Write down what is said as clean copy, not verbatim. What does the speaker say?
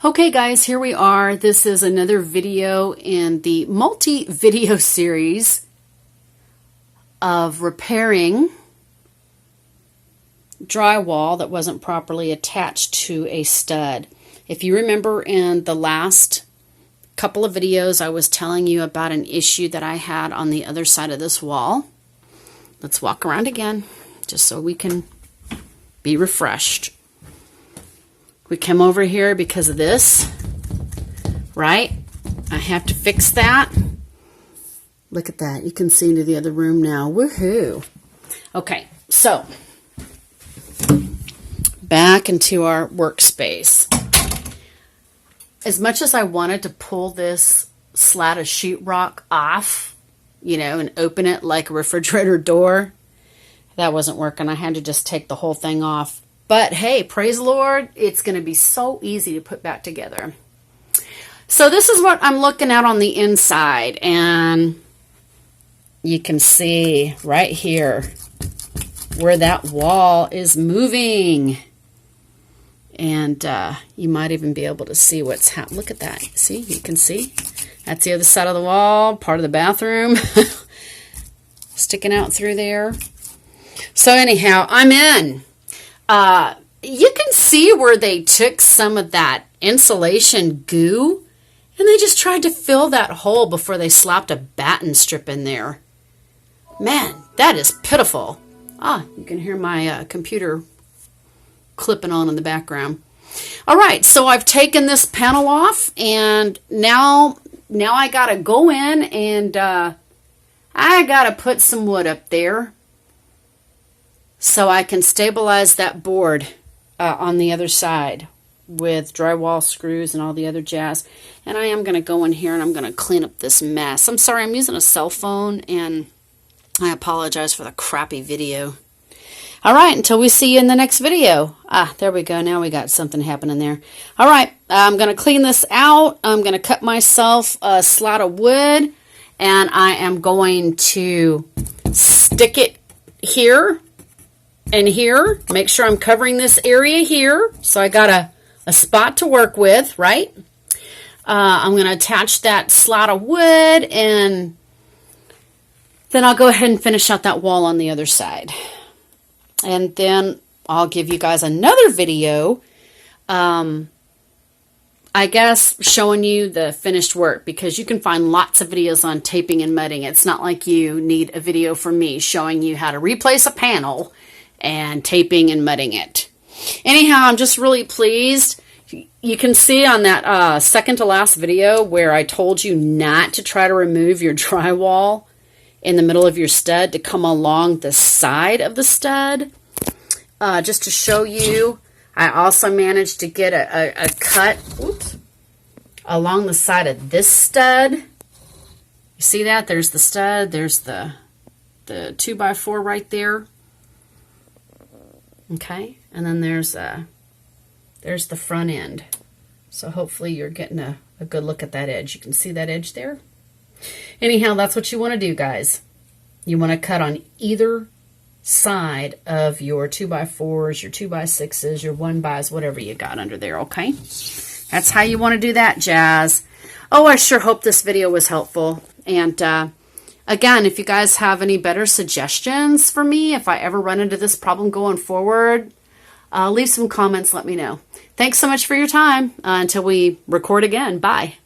Okay guys, here we are. This is another video in the multi-video series of repairing drywall that wasn't properly attached to a stud. If you remember in the last couple of videos, I was telling you about an issue that I had on the other side of this wall. Let's walk around again, just so we can be refreshed. We come over here because of this, right? I have to fix that. Look at that. You can see into the other room now. Woohoo. Okay, so back into our workspace. As much as I wanted to pull this slat of sheetrock off, you know, and open it like a refrigerator door, that wasn't working. I had to just take the whole thing off. But hey, praise the Lord, it's going to be so easy to put back together. So this is what I'm looking at on the inside, and you can see right here where that wall is moving. And you might even be able to see what's happening. Look at that. See, you can see. That's the other side of the wall, part of the bathroom. Sticking out through there. So anyhow, I'm in. You can see where they took some of that insulation goo and they just tried to fill that hole before they slapped a batten strip in there. Man, that is pitiful. You can hear my computer clipping on in the background. All right, so I've taken this panel off, and now I gotta go in and I gotta put some wood up there so I can stabilize that board on the other side with drywall screws and all the other jazz. And I am going to go in here and I'm going to clean up this mess. I'm sorry, I'm using a cell phone and I apologize for the crappy video. All right, until we see you in the next video. There we go. Now we got something happening there. All right, I'm going to clean this out. I'm going to cut myself a slat of wood and I am going to stick it here and here. Make sure I'm covering this area here. So I got a spot to work with, right? I'm going to attach that slat of wood and then I'll go ahead and finish out that wall on the other side. And then I'll give you guys another video, I guess, showing you the finished work, because you can find lots of videos on taping and mudding. It's not like you need a video from me showing you how to replace a panel and taping and mudding it. Anyhow, I'm just really pleased. You can see on that second to last video where I told you not to try to remove your drywall in the middle of your stud, to come along the side of the stud. Just to show you, I also managed to get a cut along the side of this stud. You see that? There's the stud. There's the 2x4 right there. Okay, and then there's the front end. So hopefully you're getting a good look at that edge. You can see that edge there. Anyhow, that's what you want to do, guys. You want to cut on either side of your 2x4s, your 2x6s, your 1xs, whatever you got under there, okay? That's how you want to do that, jazz. Oh, I sure hope this video was helpful. And again, if you guys have any better suggestions for me, if I ever run into this problem going forward, leave some comments, let me know. Thanks so much for your time. Until we record again, bye.